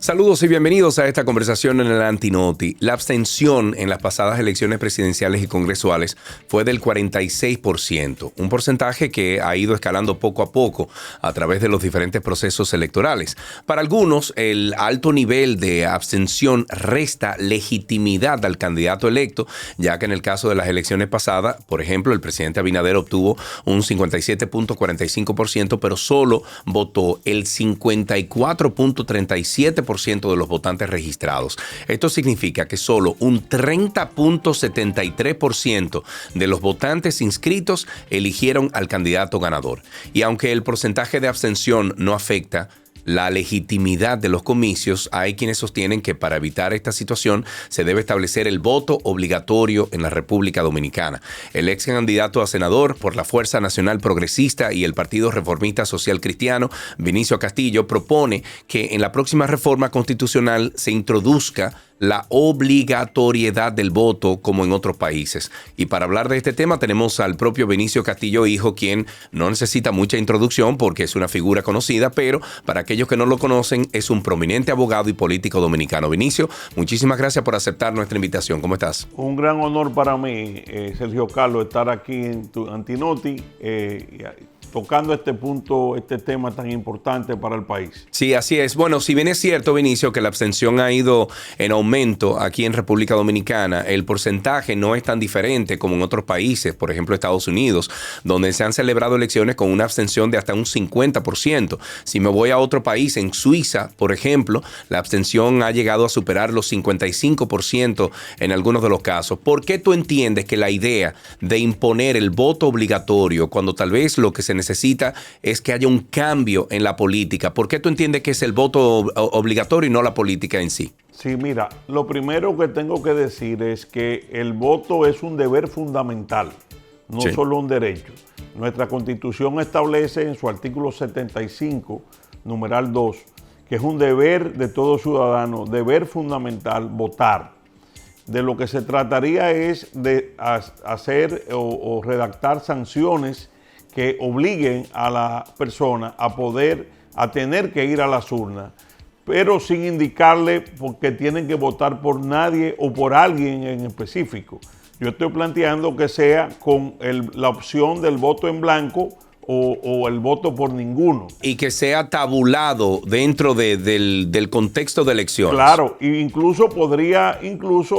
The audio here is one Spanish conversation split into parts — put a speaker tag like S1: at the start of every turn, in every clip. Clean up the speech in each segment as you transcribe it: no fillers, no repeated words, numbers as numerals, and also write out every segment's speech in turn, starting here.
S1: Saludos y bienvenidos a esta conversación en el Antinoti. La abstención en las pasadas elecciones presidenciales y congresuales fue del 46%, un porcentaje que ha ido escalando poco a poco a través de los diferentes procesos electorales. Para algunos, el alto nivel de abstención resta legitimidad al candidato electo, ya que en el caso de las elecciones pasadas, por ejemplo, el presidente Abinader obtuvo un 57.45%, pero solo votó el 54.37% de los votantes registrados. Esto significa que solo un 30.73% de los votantes inscritos eligieron al candidato ganador. Y aunque el porcentaje de abstención no afecta la legitimidad de los comicios, hay quienes sostienen que para evitar esta situación se debe establecer el voto obligatorio en la República Dominicana. El ex candidato a senador por la Fuerza Nacional Progresista y el Partido Reformista Social Cristiano, Vinicio Castillo, propone que en la próxima reforma constitucional se introduzca la obligatoriedad del voto como en otros países. Y para hablar de este tema tenemos al propio Vinicio Castillo hijo, quien no necesita mucha introducción porque es una figura conocida, pero para aquellos que no lo conocen es un prominente abogado y político dominicano. Vinicio, muchísimas gracias por aceptar nuestra invitación. ¿Cómo estás?
S2: Un gran honor para mí, Sergio Carlos, estar aquí en tu Antinoti, tocando este punto, este tema tan importante para el país.
S1: Sí, así es. Bueno, si bien es cierto, Vinicio, que la abstención ha ido en aumento aquí en República Dominicana, el porcentaje no es tan diferente como en otros países, por ejemplo Estados Unidos, donde se han celebrado elecciones con una abstención de hasta un 50%. Si me voy a otro país, en Suiza, por ejemplo, la abstención ha llegado a superar los 55% en algunos de los casos. ¿Por qué tú entiendes que la idea de imponer el voto obligatorio, cuando tal vez lo que se necesita es que haya un cambio en la política? ¿Por qué tú entiendes que es el voto obligatorio y no la política en sí?
S2: Sí, mira, lo primero que tengo que decir es que el voto es un deber fundamental, no solo un derecho. Nuestra Constitución establece en su artículo 75, numeral 2, que es un deber de todo ciudadano, deber fundamental, votar. De lo que se trataría es de hacer o redactar sanciones que obliguen a la persona a tener que ir a las urnas, pero sin indicarle porque tienen que votar por nadie o por alguien en específico. Yo estoy planteando que sea con la opción del voto en blanco o el voto por ninguno.
S1: Y que sea tabulado dentro del contexto de elecciones.
S2: Claro, e incluso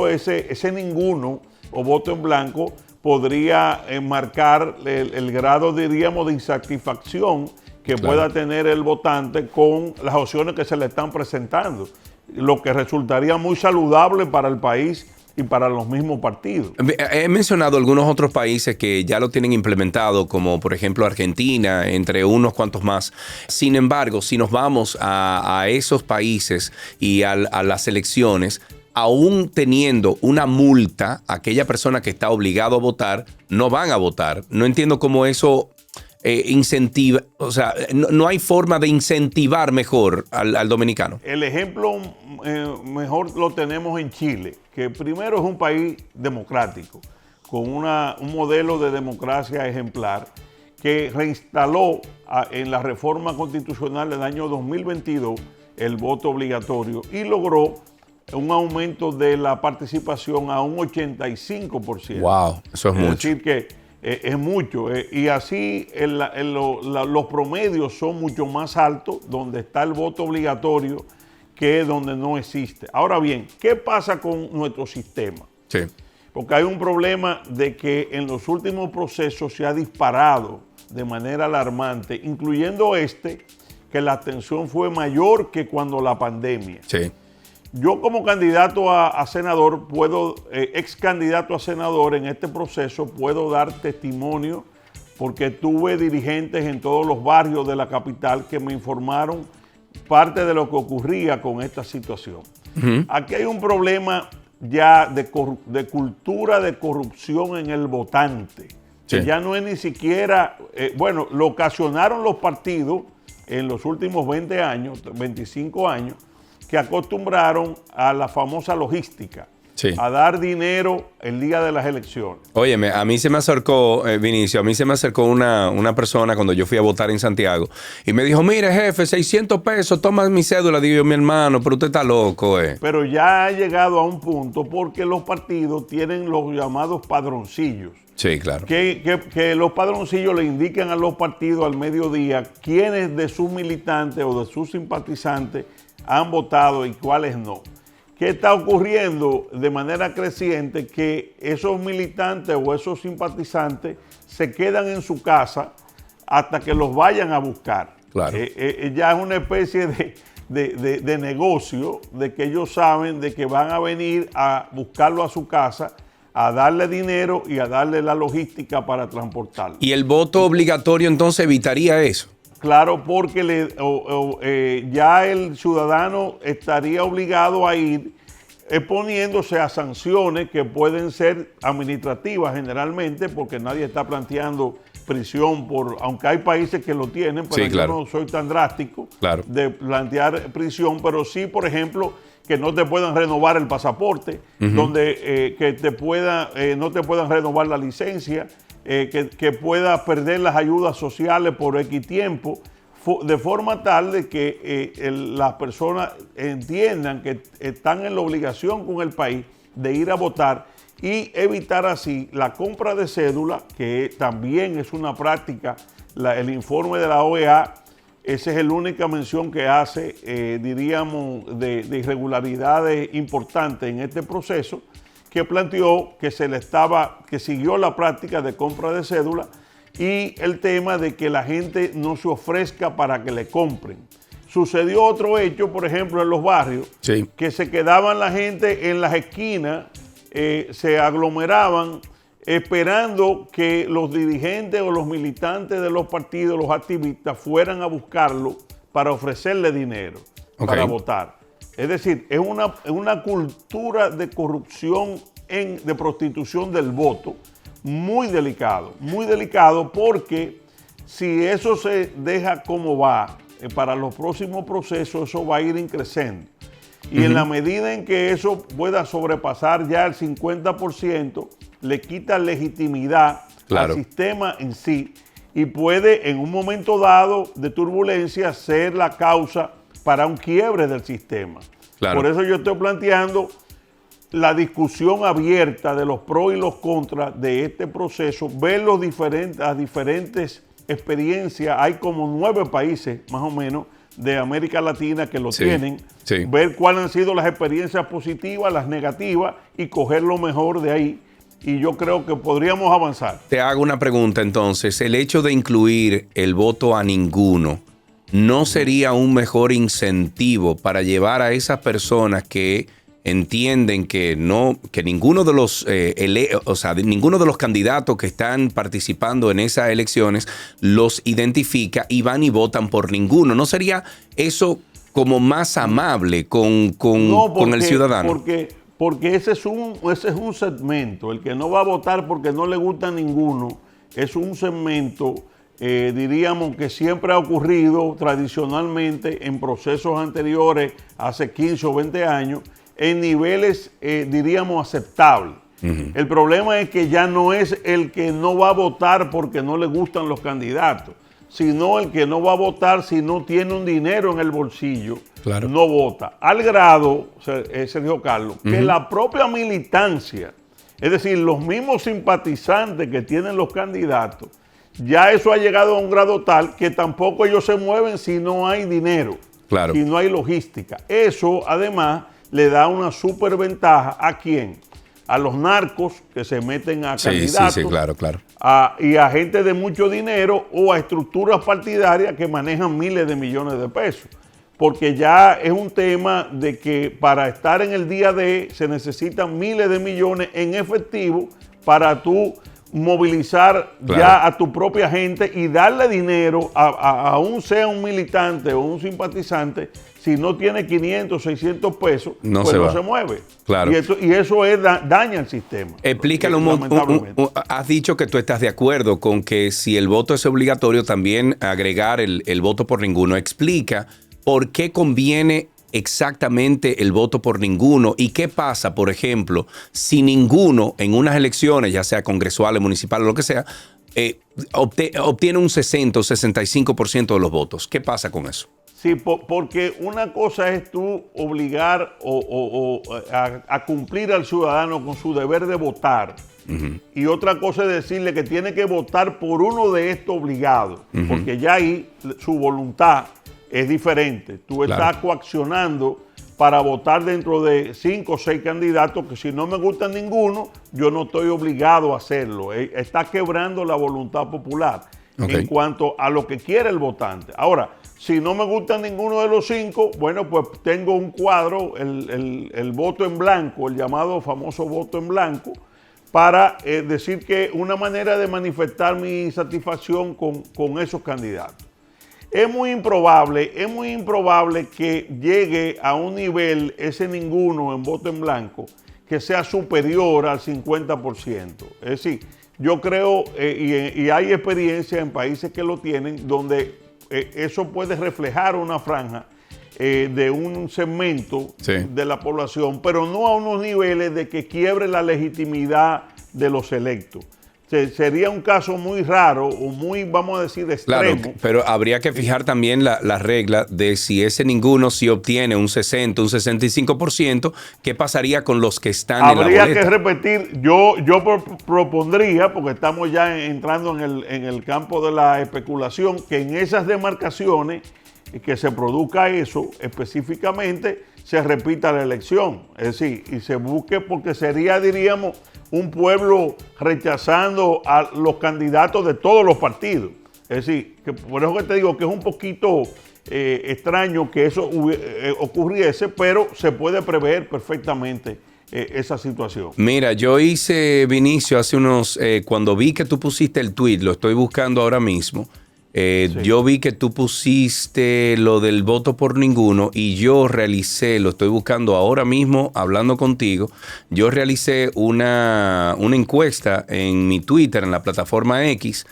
S2: ese ninguno o voto en blanco podría marcar el grado, diríamos, de insatisfacción que pueda tener el votante con las opciones que se le están presentando, lo que resultaría muy saludable para el país y para los mismos partidos.
S1: He mencionado algunos otros países que ya lo tienen implementado, como por ejemplo Argentina, entre unos cuantos más. Sin embargo, si nos vamos a esos países y a las elecciones, aún teniendo una multa, aquella persona que está obligado a votar, no van a votar. No entiendo cómo eso incentiva, o sea, no hay forma de incentivar mejor al dominicano.
S2: El ejemplo mejor lo tenemos en Chile, que primero es un país democrático, con un modelo de democracia ejemplar, que reinstaló en la reforma constitucional del año 2022 el voto obligatorio y logró un aumento de la participación a un 85%.
S1: ¡Wow! Eso es mucho.
S2: Es decir, que es mucho. Y así los promedios son mucho más altos donde está el voto obligatorio que donde no existe. Ahora bien, ¿qué pasa con nuestro sistema?
S1: Sí.
S2: Porque hay un problema de que en los últimos procesos se ha disparado de manera alarmante, incluyendo que la abstención fue mayor que cuando la pandemia.
S1: Sí.
S2: Yo como candidato a senador, ex candidato a senador en este proceso, puedo dar testimonio porque tuve dirigentes en todos los barrios de la capital que me informaron parte de lo que ocurría con esta situación. Aquí hay un problema ya de cultura de corrupción en el votante, que ya no es ni siquiera, lo ocasionaron los partidos en los últimos 20 años, 25 años, que acostumbraron a la famosa logística. a dar dinero el día de las elecciones.
S1: Óyeme, a mí se me acercó, Vinicio, una persona cuando yo fui a votar en Santiago y me dijo, mire jefe, 600 pesos, toma mi cédula. Digo yo, mi hermano, pero usted está loco,
S2: Pero ya ha llegado a un punto porque los partidos tienen los llamados padroncillos.
S1: Sí, claro.
S2: Que los padroncillos le indican a los partidos al mediodía quiénes de sus militantes o de sus simpatizantes han votado y cuáles no. ¿Qué está ocurriendo de manera creciente? Que esos militantes o esos simpatizantes se quedan en su casa hasta que los vayan a buscar.
S1: Claro.
S2: Ya es una especie de negocio, de que ellos saben de que van a venir a buscarlo a su casa, a darle dinero y a darle la logística para transportarlo.
S1: ¿Y el voto obligatorio entonces evitaría eso?
S2: Claro, porque ya el ciudadano estaría obligado a ir exponiéndose a sanciones que pueden ser administrativas generalmente, porque nadie está planteando prisión, aunque hay países que lo tienen, pero
S1: sí, claro.
S2: Yo no soy tan drástico de plantear prisión, pero sí, por ejemplo, que no te puedan renovar el pasaporte, donde no te puedan renovar la licencia, que puedas perder las ayudas sociales por X tiempo, de forma tal de que las personas entiendan que están en la obligación con el país de ir a votar y evitar así la compra de cédula, que también es una práctica. El informe de la OEA, esa es la única mención que hace, diríamos, de irregularidades importantes en este proceso, que planteó que que siguió la práctica de compra de cédula y el tema de que la gente no se ofrezca para que le compren. Sucedió otro hecho, por ejemplo, en los barrios, que se quedaban la gente en las esquinas, se aglomeraban esperando que los dirigentes o los militantes de los partidos, los activistas, fueran a buscarlo para ofrecerle dinero para votar. Es decir, es una cultura de corrupción, de prostitución del voto, muy delicado, porque si eso se deja como va, para los próximos procesos eso va a ir creciendo. Y en la medida en que eso pueda sobrepasar ya el 50%, le quita legitimidad al sistema en sí y puede en un momento dado de turbulencia ser la causa para un quiebre del sistema. Claro. Por eso yo estoy planteando la discusión abierta de los pros y los contras de este proceso, ver las diferentes experiencias. Hay como 9 países más o menos de América Latina que lo tienen, ver cuáles han sido las experiencias positivas, las negativas y coger lo mejor de ahí. Y yo creo que podríamos avanzar.
S1: Te hago una pregunta entonces. El hecho de incluir el voto a ninguno, ¿no sería un mejor incentivo para llevar a esas personas que entienden que ninguno de los ninguno de los candidatos que están participando en esas elecciones los identifica y van y votan por ninguno? ¿No sería eso como más amable con el ciudadano?
S2: Porque ese es un segmento. El que no va a votar porque no le gusta ninguno es un segmento, diríamos, que siempre ha ocurrido tradicionalmente en procesos anteriores, hace 15 o 20 años, en niveles, diríamos, aceptables. El problema es que ya no es el que no va a votar porque no le gustan los candidatos, sino el que no va a votar si no tiene un dinero en el bolsillo, no vota. Al grado, Sergio Carlos, que la propia militancia, es decir, los mismos simpatizantes que tienen los candidatos, ya eso ha llegado a un grado tal que tampoco ellos se mueven si no hay dinero, si no hay logística. Eso, además, le da una superventaja ¿a quién? A los narcos que se meten a candidatos, y a gente de mucho dinero o a estructuras partidarias que manejan miles de millones de pesos. Porque ya es un tema de que para estar en el día D se necesitan miles de millones en efectivo para tú movilizar ya a tu propia gente y darle dinero, aún sea un militante o un simpatizante. Si no tiene 500, 600 pesos, no se mueve. Y eso daña el sistema.
S1: Explícalo has dicho que tú estás de acuerdo con que si el voto es obligatorio, también agregar el voto por ninguno. Explica por qué conviene exactamente el voto por ninguno? ¿Y qué pasa, por ejemplo, si ninguno en unas elecciones, ya sea congresuales, municipales, lo que sea, obtiene un 60 o 65% de los votos? ¿Qué pasa con eso?
S2: Sí, porque una cosa es tú obligar a cumplir al ciudadano con su deber de votar. Y otra cosa es decirle que tiene que votar por uno de estos obligados, porque ya ahí su voluntad es diferente. Tú estás coaccionando para votar dentro de 5 o 6 candidatos que si no me gusta ninguno, yo no estoy obligado a hacerlo. Está quebrando la voluntad popular en cuanto a lo que quiere el votante. Ahora, si no me gusta ninguno de los 5, bueno, pues tengo un cuadro, el voto en blanco, el llamado famoso voto en blanco, para decir que una manera de manifestar mi satisfacción con esos candidatos. Es muy improbable que llegue a un nivel ese ninguno en voto en blanco que sea superior al 50%. Es decir, yo creo, y hay experiencias en países que lo tienen, donde eso puede reflejar una franja de un segmento de la población, pero no a unos niveles de que quiebre la legitimidad de los electos. Sería un caso muy raro o muy, vamos a decir, extremo.
S1: Claro, pero habría que fijar también la regla de si ese ninguno si obtiene un 60, un 65%, ¿qué pasaría con los que están en la boleta?
S2: Habría que repetir, yo propondría, porque estamos ya entrando en el campo de la especulación, que en esas demarcaciones que se produzca eso específicamente, se repita la elección. Es decir, y se busque, porque sería, diríamos, un pueblo rechazando a los candidatos de todos los partidos. Es decir, que por eso que te digo que es un poquito extraño que eso ocurriese, pero se puede prever perfectamente esa situación.
S1: Mira, yo hice, Vinicio, hace unos, cuando vi que tú pusiste el tweet, lo estoy buscando ahora mismo, yo vi que tú pusiste lo del voto por ninguno y yo realicé, lo estoy buscando ahora mismo, hablando contigo, yo realicé una encuesta en mi Twitter, en la plataforma X,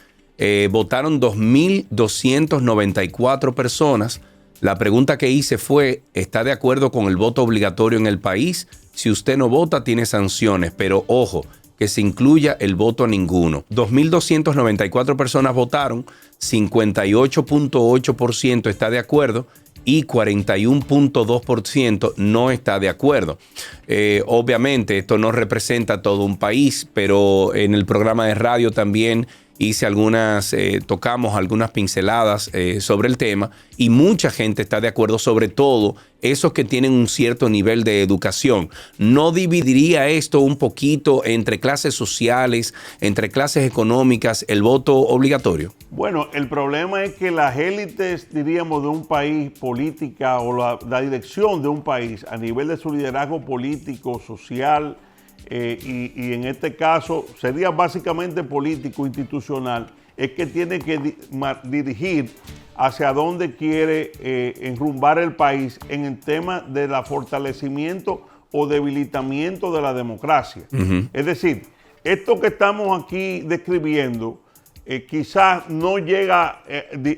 S1: votaron 2.294 personas. La pregunta que hice fue, ¿está de acuerdo con el voto obligatorio en el país? Si usted no vota, tiene sanciones, pero ojo, que se incluya el voto a ninguno. 2.294 personas votaron, 58.8% está de acuerdo y 41.2% no está de acuerdo. Obviamente esto no representa todo un país, pero en el programa de radio también hice tocamos algunas pinceladas sobre el tema y mucha gente está de acuerdo, sobre todo esos que tienen un cierto nivel de educación. ¿No dividiría esto un poquito entre clases sociales, entre clases económicas, el voto obligatorio?
S2: Bueno, el problema es que las élites, diríamos, de un país, política o la dirección de un país a nivel de su liderazgo político, social, y en este caso sería básicamente político, institucional, es que tiene que dirigir hacia dónde quiere enrumbar el país en el tema del fortalecimiento o debilitamiento de la democracia. Es decir, esto que estamos aquí describiendo quizás no llega,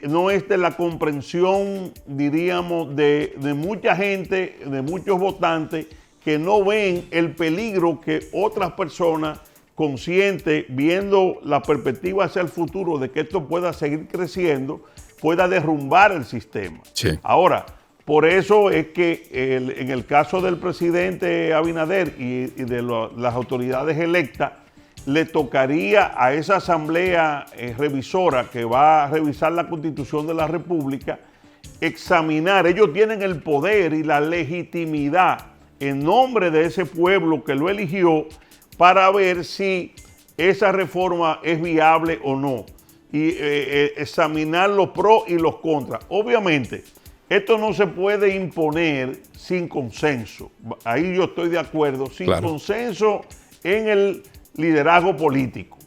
S2: no es de la comprensión, diríamos, de mucha gente, de muchos votantes, que no ven el peligro que otras personas conscientes, viendo la perspectiva hacia el futuro de que esto pueda seguir creciendo, pueda derrumbar el sistema. Sí. Ahora, por eso es que en el caso del presidente Abinader y de las autoridades electas, le tocaría a esa asamblea revisora que va a revisar la Constitución de la República, examinar, ellos tienen el poder y la legitimidad en nombre de ese pueblo que lo eligió para ver si esa reforma es viable o no y examinar los pros y los contras. Obviamente, esto no se puede imponer sin consenso. Ahí yo estoy de acuerdo, sin consenso en el liderazgo político.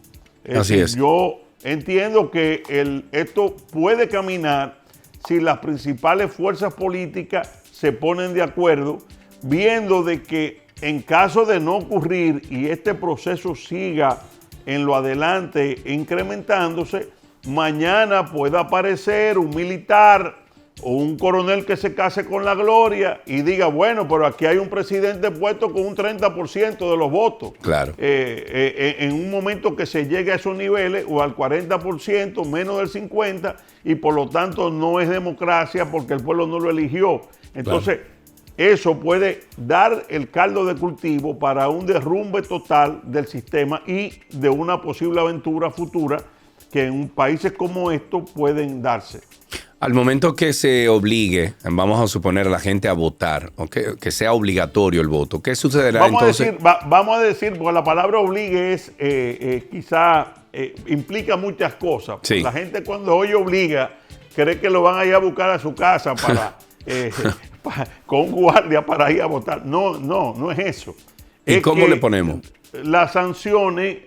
S1: Así es.
S2: Yo entiendo que esto puede caminar si las principales fuerzas políticas se ponen de acuerdo, viendo de que en caso de no ocurrir y este proceso siga en lo adelante incrementándose, mañana pueda aparecer un militar o un coronel que se case con la gloria y diga, bueno, pero aquí hay un presidente puesto con un 30% de los votos.
S1: Claro.
S2: En un momento que se llegue a esos niveles o al 40%, menos del 50%, y por lo tanto no es democracia porque el pueblo no lo eligió. Entonces, claro, eso puede dar el caldo de cultivo para un derrumbe total del sistema y de una posible aventura futura que en países como estos pueden darse.
S1: Al momento que se obligue, vamos a suponer, a la gente a votar, o que sea obligatorio el voto, ¿qué sucederá entonces?
S2: Vamos a decir, porque la palabra obligue es quizá implica muchas cosas.
S1: Sí.
S2: La gente cuando oye obliga cree que lo van a ir a buscar a su casa para con un guardia para ir a votar. No es eso.
S1: ¿Y cómo le ponemos?
S2: Las sanciones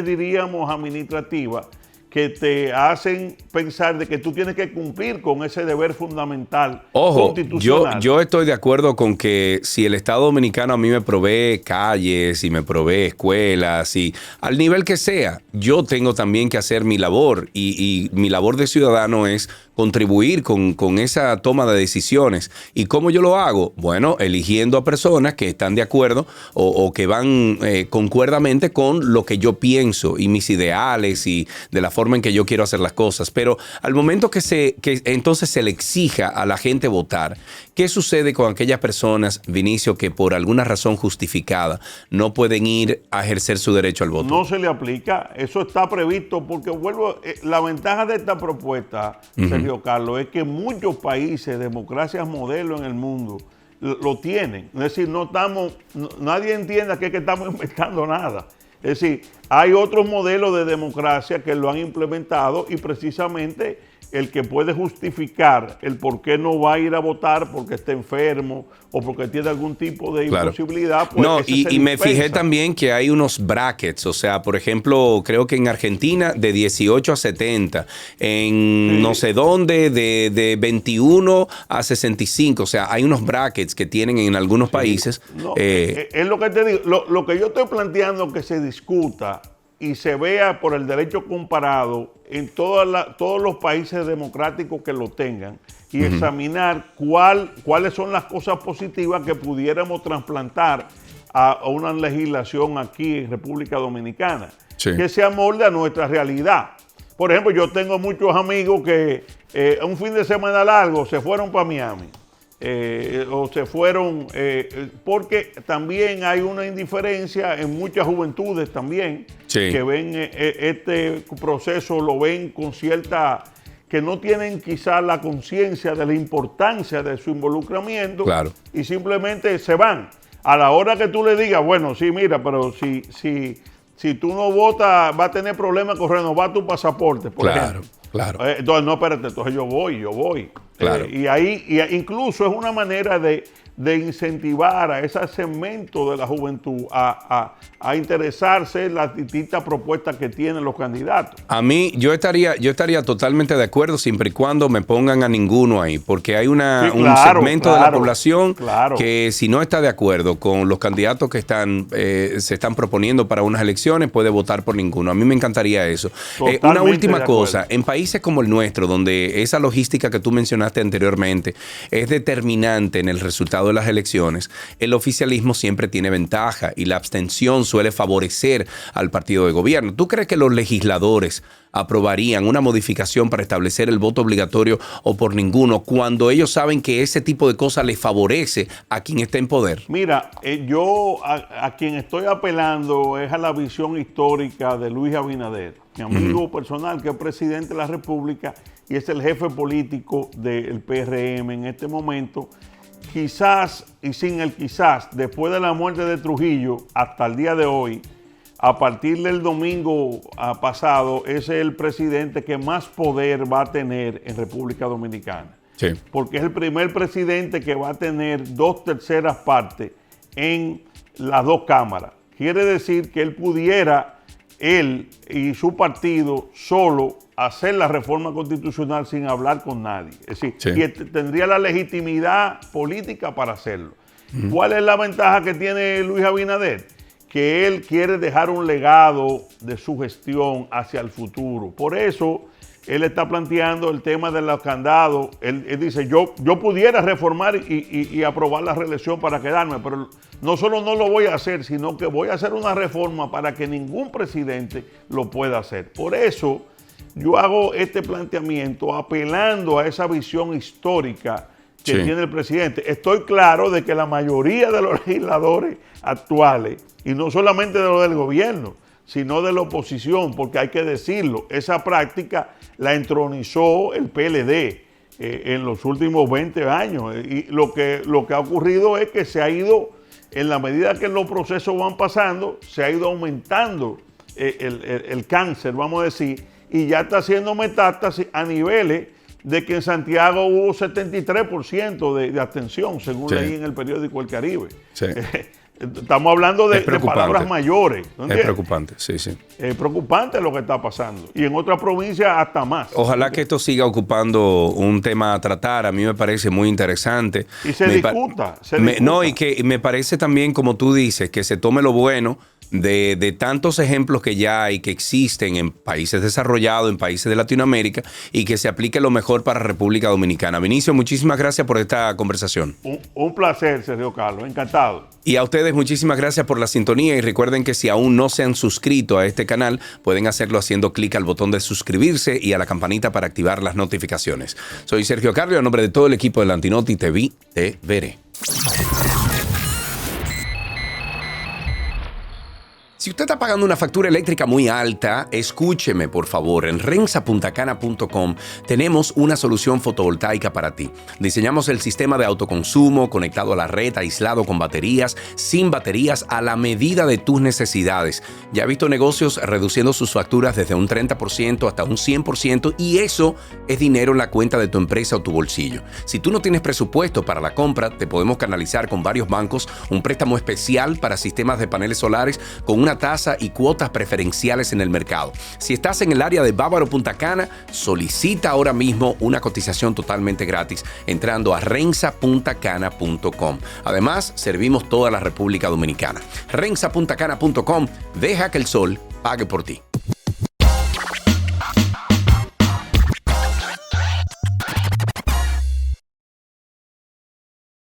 S2: diríamos administrativas, que te hacen pensar de que tú tienes que cumplir con ese deber fundamental.
S1: Ojo,
S2: constitucional.
S1: yo estoy de acuerdo con que si el Estado Dominicano a mí me provee calles y me provee escuelas y al nivel que sea, yo tengo también que hacer mi labor y mi labor de ciudadano es contribuir con esa toma de decisiones. ¿Y cómo yo lo hago? Bueno, eligiendo a personas que están de acuerdo o que van concuerdamente con lo que yo pienso y mis ideales y de la forma en que yo quiero hacer las cosas. Pero al momento que entonces se le exija a la gente votar, ¿qué sucede con aquellas personas, Vinicio, que por alguna razón justificada no pueden ir a ejercer su derecho al voto?
S2: No se le aplica, eso está previsto porque la ventaja de esta propuesta, Sergio Carlos, es que muchos países, democracias modelo en el mundo, lo tienen. Es decir, nadie entienda que estamos inventando nada. Es decir, hay otros modelos de democracia que lo han implementado y precisamente el que puede justificar el por qué no va a ir a votar porque está enfermo o porque tiene algún tipo de imposibilidad. Pues
S1: no, y me fijé también que hay unos brackets, o sea, por ejemplo, creo que en Argentina de 18 a 70, en no sé dónde de 21 a 65, o sea, hay unos brackets que tienen en algunos países.
S2: No, es lo que te digo, lo que yo estoy planteando que se discuta y se vea por el derecho comparado en todos los países democráticos que lo tengan y examinar cuáles son las cosas positivas que pudiéramos trasplantar a una legislación aquí en República Dominicana, que se amolde a nuestra realidad. Por ejemplo, yo tengo muchos amigos que un fin de semana largo se fueron para Miami. O se fueron, porque también hay una indiferencia en muchas juventudes también, que ven este proceso, lo ven con cierta, que no tienen quizás la conciencia de la importancia de su involucramiento, y simplemente se van. A la hora que tú le digas, bueno, sí, mira, pero si tú no votas, va a tener problemas con renovar tu pasaporte, por ejemplo. Entonces, no, espérate, entonces yo voy. Y ahí incluso es una manera de incentivar a ese segmento de la juventud a interesarse en las distintas propuestas que tienen los candidatos.
S1: A mí, yo estaría totalmente de acuerdo siempre y cuando me pongan a ninguno ahí, porque hay un segmento de la población que si no está de acuerdo con los candidatos que se están proponiendo para unas elecciones, puede votar por ninguno. A mí me encantaría eso. Una última cosa, en países como el nuestro, donde esa logística que tú mencionaste anteriormente es determinante en el resultado de las elecciones, el oficialismo siempre tiene ventaja y la abstención suele favorecer al partido de gobierno. ¿Tú crees que los legisladores aprobarían una modificación para establecer el voto obligatorio o por ninguno cuando ellos saben que ese tipo de cosas les favorece a quien está en poder?
S2: Mira, yo a quien estoy apelando es a la visión histórica de Luis Abinader, mi amigo personal, que es presidente de la República y es el jefe político del PRM en este momento. Quizás, y sin el quizás, después de la muerte de Trujillo, hasta el día de hoy, a partir del domingo pasado, es el presidente que más poder va a tener en República Dominicana. Porque es el primer presidente que va a tener 2/3 partes en las dos cámaras. Quiere decir que él pudiera, él y su partido, solo hacer la reforma constitucional sin hablar con nadie. Es decir, que tendría la legitimidad política para hacerlo. ¿Cuál es la ventaja que tiene Luis Abinader? Que él quiere dejar un legado de su gestión hacia el futuro. Por eso él está planteando el tema de los candados. Él dice, yo pudiera reformar y aprobar la reelección para quedarme, pero no solo no lo voy a hacer, sino que voy a hacer una reforma para que ningún presidente lo pueda hacer. Por eso yo hago este planteamiento apelando a esa visión histórica que tiene el presidente. Estoy claro de que la mayoría de los legisladores actuales, y no solamente de los del gobierno, sino de la oposición, porque hay que decirlo, esa práctica la entronizó el PLD en los últimos 20 años. Y lo que ha ocurrido es que se ha ido, en la medida que los procesos van pasando, se ha ido aumentando el cáncer, vamos a decir, y ya está haciendo metástasis a niveles de que en Santiago hubo 73% de abstención, según leí en el periódico El Caribe. Sí. Estamos hablando de palabras mayores.
S1: ¿No es preocupante, sí.
S2: Es preocupante lo que está pasando. Y en otras provincias hasta más.
S1: Ojalá que esto siga ocupando un tema a tratar. A mí me parece muy interesante.
S2: Y se discuta.
S1: No, y que me parece también, como tú dices, que se tome lo bueno de tantos ejemplos que ya hay, que existen en países desarrollados, en países de Latinoamérica, y que se aplique lo mejor para República Dominicana. Vinicio, muchísimas gracias por esta conversación.
S2: Un placer, Sergio Carlos, encantado.
S1: Y a ustedes muchísimas gracias por la sintonía, y recuerden que si aún no se han suscrito a este canal, pueden hacerlo haciendo clic al botón de suscribirse y a la campanita para activar las notificaciones. Soy Sergio Carlos, en nombre de todo el equipo de Lantinoti TV, te veré. Si usted está pagando una factura eléctrica muy alta, escúcheme por favor. En rensapuntacana.com tenemos una solución fotovoltaica para ti. Diseñamos el sistema de autoconsumo conectado a la red, aislado con baterías, sin baterías, a la medida de tus necesidades. Ya he visto negocios reduciendo sus facturas desde un 30% hasta un 100%, y eso es dinero en la cuenta de tu empresa o tu bolsillo. Si tú no tienes presupuesto para la compra, te podemos canalizar con varios bancos un préstamo especial para sistemas de paneles solares con una tasa y cuotas preferenciales en el mercado. Si estás en el área de Bávaro Punta Cana, solicita ahora mismo una cotización totalmente gratis entrando a rensapuntacana.com. Además, servimos toda la República Dominicana. rensapuntacana.com, deja que el sol pague por ti.